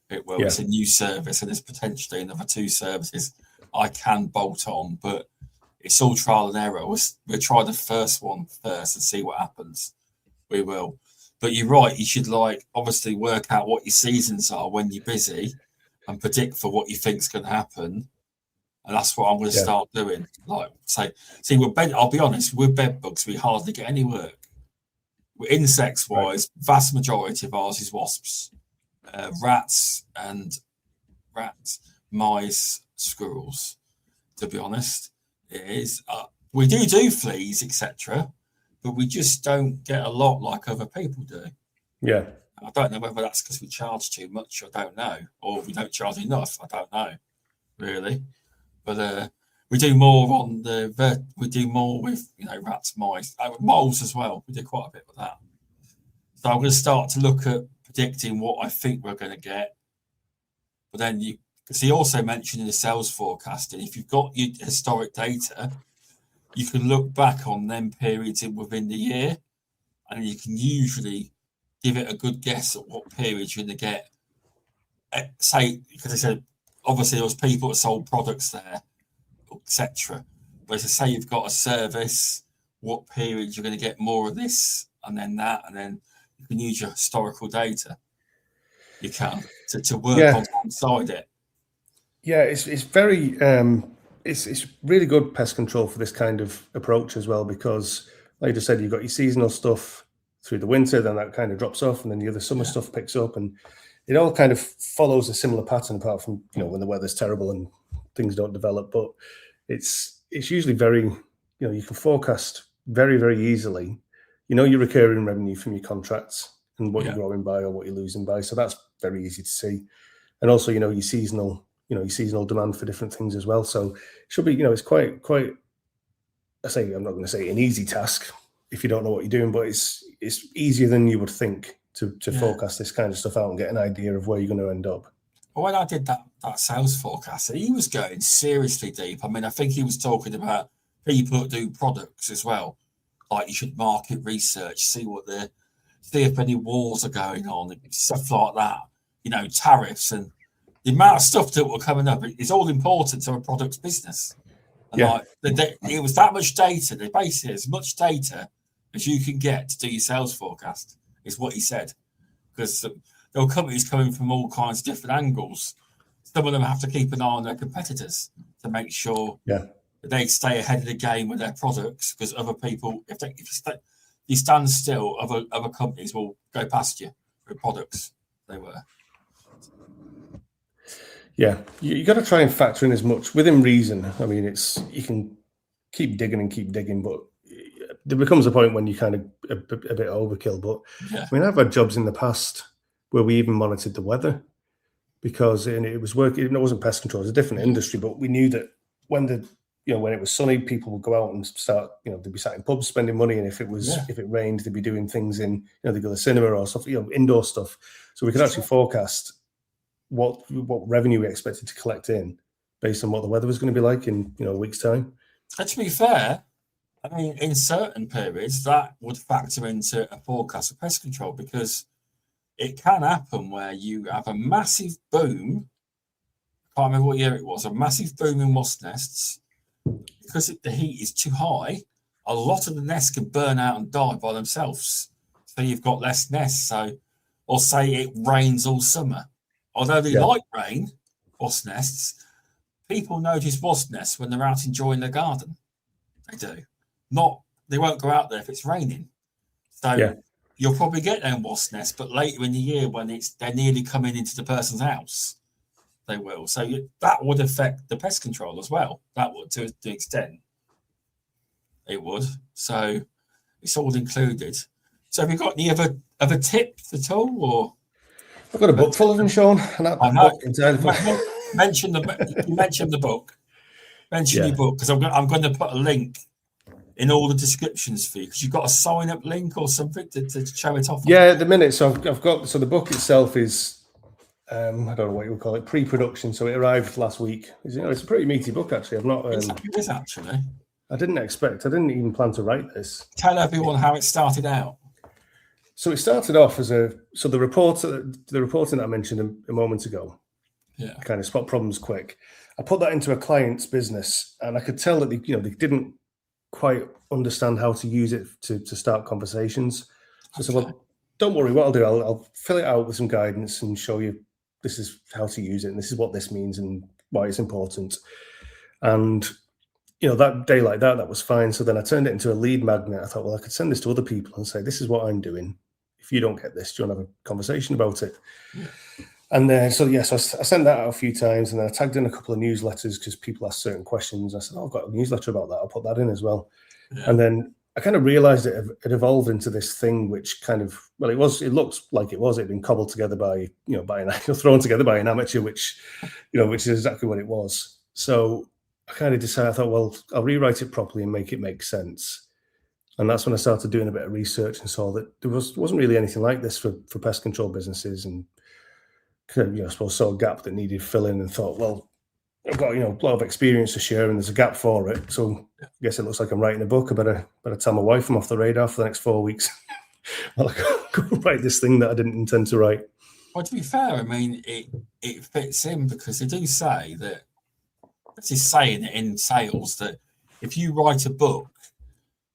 It will. Yeah. It's a new service, and there's potentially another 2 services I can bolt on, but it's all trial and error. We'll try the first one first and see what happens. We will. But you're right. You should obviously work out what your seasons are when you're busy and predict for what you think's going to happen. And that's what I'm going to start doing. I'll be honest, with bed bugs, we hardly get any work. Insects-wise, vast majority of ours is wasps, rats, mice, squirrels, to be honest. It is. We do fleas, etc., but we just don't get a lot like other people do. Yeah. I don't know whether that's because we charge too much. I don't know, or we don't charge enough. I don't know, really. But we do more we do more with rats, mice, moles as well. We do quite a bit with that. So I'm going to start to look at predicting what I think we're going to get. But then because he also mentioned in the sales forecasting, if you've got your historic data, you can look back on them periods within the year, and you can usually give it a good guess at what period you're going to get. Say, because I said, obviously there was people that sold products there, etc. Whereas to say you've got a service, what period you're going to get more of this, and then that, and then you can use your historical data. You can to work alongside it. Yeah, it's very it's really good pest control for this kind of approach as well, because like you just said, you've got your seasonal stuff through the winter, then that kind of drops off, and then the other summer stuff picks up, and it all kind of follows a similar pattern, apart from when the weather's terrible and things don't develop. But it's usually very, you can forecast very, very easily. Your recurring revenue from your contracts and what you're growing by or what you're losing by. So that's very easy to see. And also, your seasonal demand for different things as well. So it should be, it's quite, I'm not going to say an easy task if you don't know what you're doing, but it's easier than you would think to forecast this kind of stuff out and get an idea of where you're going to end up. Well, when I did that sales forecast, he was going seriously deep. I mean, I think he was talking about people that do products as well. Like, you should market research, see if any wars are going on, stuff like that. Tariffs and the amount of stuff that were coming up. It's all important to a products business. And it was that much data. They basically as much data as you can get to do your sales forecast is what he said, because there are companies coming from all kinds of different angles. Some of them have to keep an eye on their competitors to make sure that they stay ahead of the game with their products, because other people, if you stand still, other companies will go past you with products they were. Yeah, you got to try and factor in as much within reason. I mean, you can keep digging, but there becomes a point when you kind of a bit overkill. But I mean, I've had jobs in the past where we even monitored the weather, because it was working. It wasn't pest control; it was a different industry, but we knew that when it was sunny, people would go out and start. They'd be sat in pubs spending money, and if it rained, they'd be doing things in. They'd go to the cinema or stuff. Indoor stuff. So we could actually forecast what revenue we expected to collect in based on what the weather was going to be like in a week's time. And to be fair, I mean, in certain periods that would factor into a forecast of pest control, because it can happen where you have a massive boom. I can't remember what year it was. A massive boom in wasp nests, because the heat is too high. A lot of the nests can burn out and die by themselves, so you've got less nests. So, or say it rains all summer. Although they like rain, wasp nests, people notice wasp nests when they're out enjoying their garden. They do. They won't go out there if it's raining. So you'll probably get them wasp nests, but later in the year when they're nearly coming into the person's house, they will. So that would affect the pest control as well. That would, to the extent it would. So it's all included. So have you got any other tips at all, or? I've got a book full of them, Sean. And I know. Mention the book. Mention your book, because I'm going to put a link in all the descriptions for you, because you've got a sign up link or something to show it off. Yeah, at the minute. So I've got. So the book itself is, I don't know what you would call it, pre-production. So it arrived last week. It's a pretty meaty book, actually. I've not. It is actually. I didn't even plan to write this. Tell everyone how it started out. So it started off as the reporting that I mentioned a moment ago. Yeah. Kind of spot problems quick. I put that into a client's business, and I could tell that they didn't quite understand how to use it to start conversations. So I said, well, don't worry, what I'll do, I'll fill it out with some guidance and show you this is how to use it, and this is what this means and why it's important. And that day like that was fine. So then I turned it into a lead magnet. I thought, well, I could send this to other people and say, this is what I'm doing. If you don't get this, do you want to have a conversation about it? Yeah. And so I sent that out a few times, and then I tagged in a couple of newsletters because people asked certain questions. I said, I've got a newsletter about that. I'll put that in as well. Yeah. And then I kind of realized it evolved into this thing, which kind of, it looked like it'd been cobbled together thrown together by an amateur, which is exactly what it was. So I kind of decided, I thought, well, I'll rewrite it properly and make it make sense. And that's when I started doing a bit of research and saw that there wasn't really anything like this for pest control businesses, and I suppose saw a gap that needed filling, and thought, well, I've got a lot of experience to share, and there's a gap for it. So I guess it looks like I'm writing a book. I better tell my wife I'm off the radar for the next 4 weeks. Well, I go write this thing that I didn't intend to write. Well, to be fair, I mean, it fits in, because they do say that, it's saying in sales that if you write a book,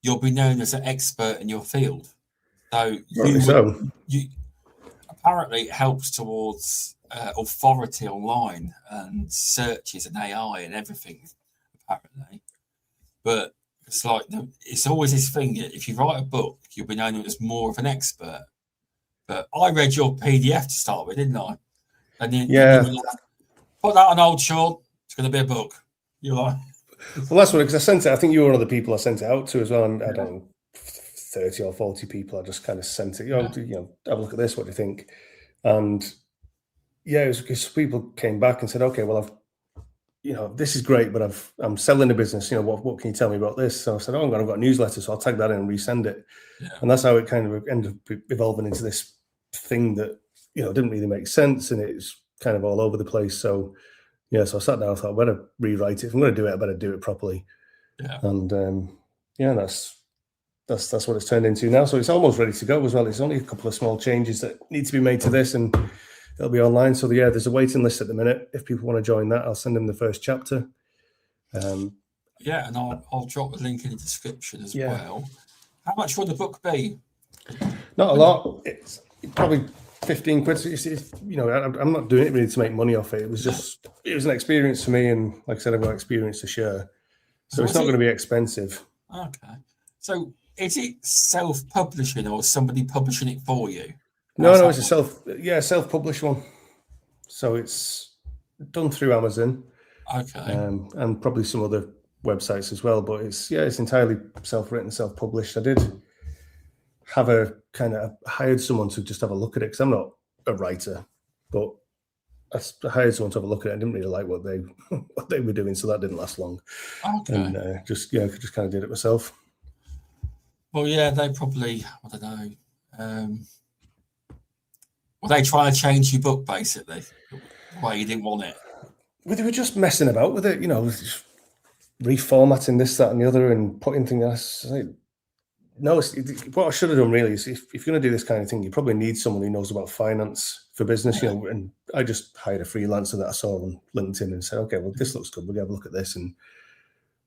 you'll be known as an expert in your field. So you apparently it helps towards authority online and searches and AI and everything, apparently. But it's like it's always this thing. If you write a book, you'll be known as more of an expert. But I read your PDF to start with, didn't I? And then you were like, put that on hold, Sean. It's going to be a book. You're like, well, that's what, because I sent it. I think you were one of the people I sent it out to as well. And I don't know, 30 or 40 people. I just kind of sent it. Have a look at this. What do you think? And it was because people came back and said, okay, well, this is great, but I'm selling the business. What can you tell me about this? So I said, I've got a newsletter, so I'll tag that in and resend it. Yeah. And that's how it kind of ended up evolving into this thing that, didn't really make sense, and it's kind of all over the place. So, so I sat down, I thought, I better rewrite it. If I'm going to do it, I better do it properly. Yeah. And that's what it's turned into now. So it's almost ready to go as well. It's only a couple of small changes that need to be made to this, and it'll be online. So there's a waiting list at the minute. If people want to join that, I'll send them the first chapter. And I'll drop the link in the description as well. How much will the book be? Not a lot. It's probably 15 quid. I'm not doing it really to make money off it. It was an experience for me, and like I said, I've got experience to share. So it's not going to be expensive. Okay. So is it self-publishing or somebody publishing it for you? No, it's a self-published one. So it's done through Amazon. Okay. And probably some other websites as well. But it's entirely self-written, self-published. I did have hired someone to just have a look at it, because I'm not a writer, but I hired someone to have a look at it. I didn't really like what they were doing, so that didn't last long. Okay. And just kind of did it myself. Well, they probably, I don't know. Were they trying to change your book, basically, the way you didn't want it? Well, they were just messing about with it, reformatting this, that, and the other, and putting things. No, what I should have done really is, if you're going to do this kind of thing, you probably need someone who knows about finance for business, and I just hired a freelancer that I saw on LinkedIn and said, okay, well, this looks good. We'll have a look at this. And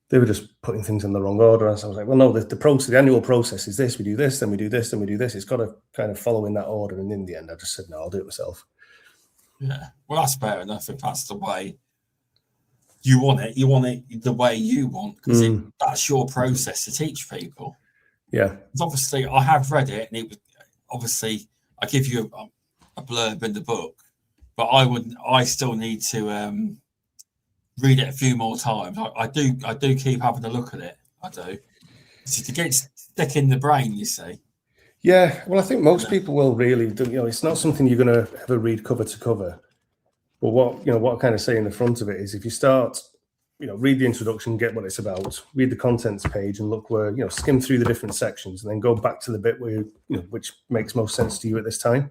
they were just putting things in the wrong order. And so I was like, well, no, the annual process is this. We do this, then we do this, then we do this. It's got to kind of follow in that order. And in the end, I just said, no, I'll do it myself. Yeah, well, that's fair enough. If that's the way you want it the way you want, because that's your process to teach people. Yeah. Obviously, I have read it, and it was obviously I give you a blurb in the book, but I still need to read it a few more times. I do keep having a look at it. I do. It's to get stick in the brain, you see. Yeah, well, I think most people will really. It's not something you're going to ever read cover to cover. But what I kind of say in the front of it is, if you start, read the introduction, get what it's about, read the contents page, and look where, skim through the different sections, and then go back to the bit where which makes most sense to you at this time.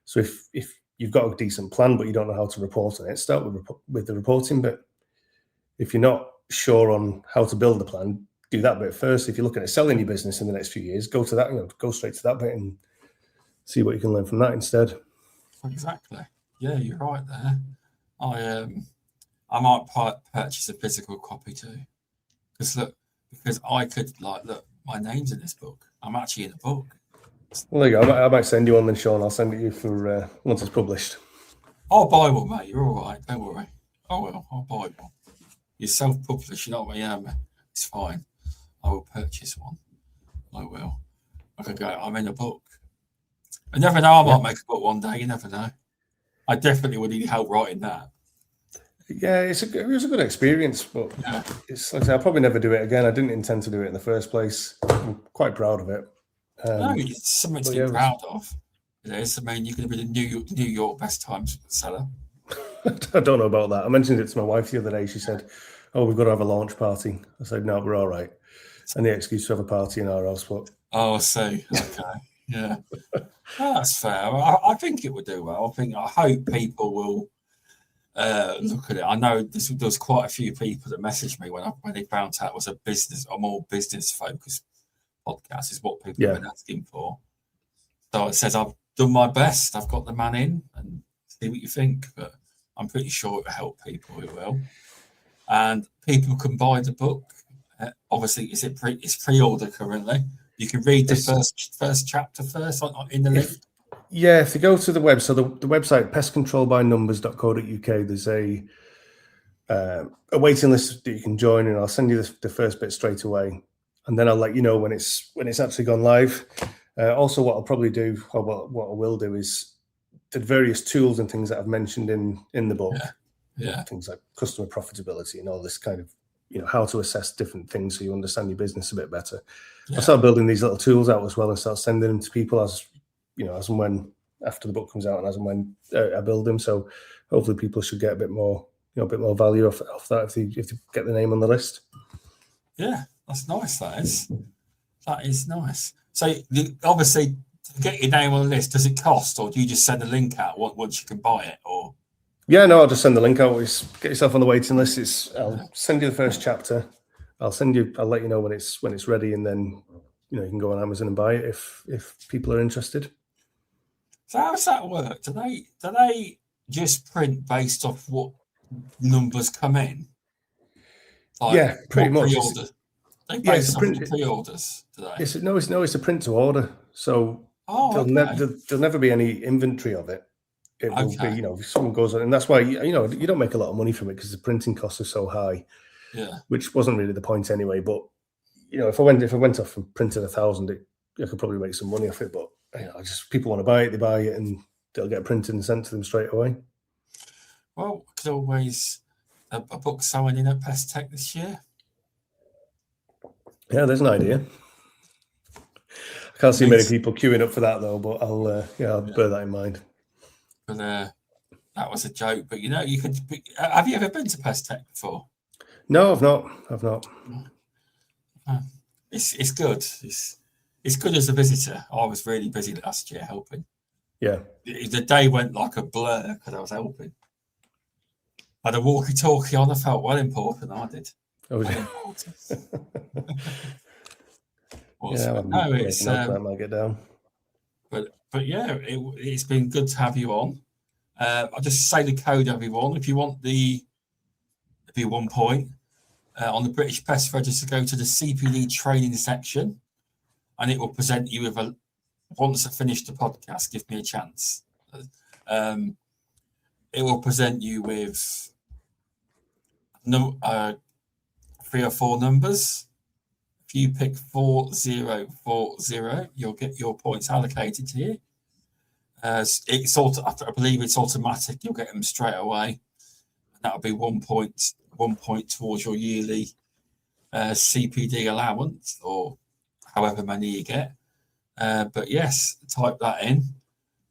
So if you've got a decent plan but you don't know how to report on it, start with the reporting bit. If you're not sure on how to build the plan, do that bit first. If you're looking at selling your business in the next few years, go to that, go straight to that bit and see what you can learn from that instead. Exactly. Yeah, you're right there. I might purchase a physical copy too, because I could look, my name's in this book. I'm actually in a book. Well, there you go. I might send you one then, Sean. I'll send it you for once it's published. I'll buy one, mate. You're all right. Don't worry. I will. I'll buy one. You're self-published. You know what I am. It's fine. I will purchase one. I will. I could go. I'm in a book. I never know. I might make a book one day. You never know. I definitely would need help writing that. Yeah, it was a good experience, but it's like I say, I'll probably never do it again. I didn't intend to do it in the first place. I'm quite proud of it. No, it's something to be proud of. It is. I mean, you're going to be the New York best times seller. I don't know about that. I mentioned it to my wife the other day. She said, "Oh, we've got to have a launch party." I said, "No, we're all right." And the excuse to have a party in our house, but I see. Okay, yeah, that's fair. I think it would do well. I hope people will look at it. I know there was quite a few people that messaged me when they found out it was a more business focused podcast is what people have been asking for. So it says I've done my best. I've got the man in, and see what you think. But I'm pretty sure it will help people. It will, and people can buy the book Obviously, it's pre-order currently. You can read the first chapter first in the link. If they go to the web, so the website pestcontrolbynumbers.co.uk, there's a waiting list that you can join, and I'll send you the first bit straight away, and then I'll let you know when it's actually gone live. Also, what I'll probably do, or what I will do, is the various tools and things that I've mentioned in the book. Yeah. Things like customer profitability and all this kind of, how to assess different things so you understand your business a bit better. Yeah. I'll start building these little tools out as well and start sending them to people as and when, after the book comes out, and as and when I build them. So hopefully people should get a bit more value off that if they get the name on the list. Yeah, that's nice. That is nice. So obviously, to get your name on the list, does it cost, or do you just send a link out once you can buy it? Or yeah, no, I'll just send the link out. Get yourself on the waiting list. I'll send you the first chapter. I'll let you know when it's ready, and then you can go on Amazon and buy it if people are interested. So how does that work? Do they just print based off what numbers come in? Yeah, pretty much. They base off the pre-orders, do they? It's a print to order. So there'll never be any inventory of it. It will be, if someone goes on, and that's why you don't make a lot of money from it because the printing costs are so high. Yeah. Which wasn't really the point anyway. But if I went off and printed 1,000, I could probably make some money off it. But people want to buy it, they buy it, and they'll get printed and sent to them straight away. Well, could always a book selling in at Pest Tech this year. Yeah, there's an idea. I can't see many people queuing up for that though, but I'll bear that in mind. But that was a joke. But you could. Have you ever been to Pest Tech before? No, I've not. It's good. It's good as a visitor. I was really busy last year helping. Yeah. The day went like a blur because I was helping. I had a walkie-talkie on. I felt well important. I did. Oh, yeah. I might get down. But yeah, it's been good to have you on. I'll just say the code, everyone. If you want the 1 point on the British Pest Register, go to the CPD training section, and it will present you with once I finish the podcast, give me a chance. It will present you with 3 or 4 numbers. If you pick 4040, you'll get your points allocated to you. I believe it's automatic. You'll get them straight away. That'll be 1 point. 1 point towards your yearly CPD allowance, or however many you get. But yes, type that in,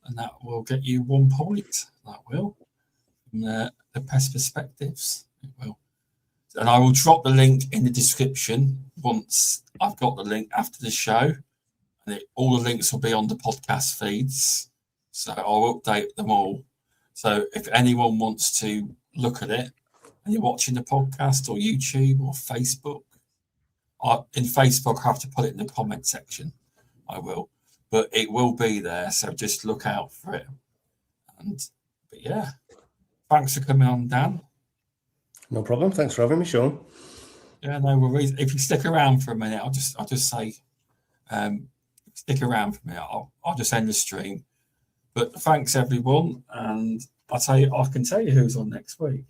and that will get you 1 point. That will. The Pest Perspectives. It will. And I will drop the link in the description once I've got the link after the show. And all the links will be on the podcast feeds. So I'll update them all. So if anyone wants to look at it, and you're watching the podcast or YouTube or Facebook, in Facebook, I have to put it in the comment section. I will. But it will be there. So just look out for it. But yeah, thanks for coming on, Dan. No problem. Thanks for having me, Sean. Yeah, no worries. If you stick around for a minute, I'll just say, stick around for a minute. I'll just end the stream. But thanks everyone, and I can tell you who's on next week.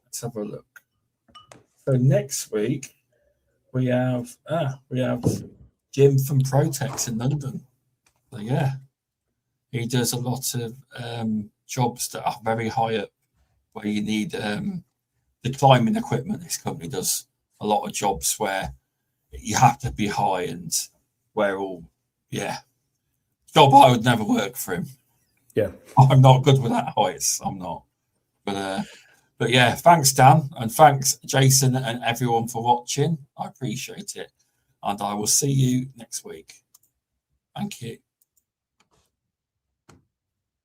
Let's have a look. So next week we have Jim from Protex in London. So yeah, he does a lot of jobs that are very high up, where you need the climbing equipment. This company does a lot of jobs where you have to be high, and job I would never work for him. Yeah, I'm not good with that heights. I'm not. But yeah, thanks Dan, and thanks Jason and everyone for watching. I appreciate it, and I will see you next week. Thank you.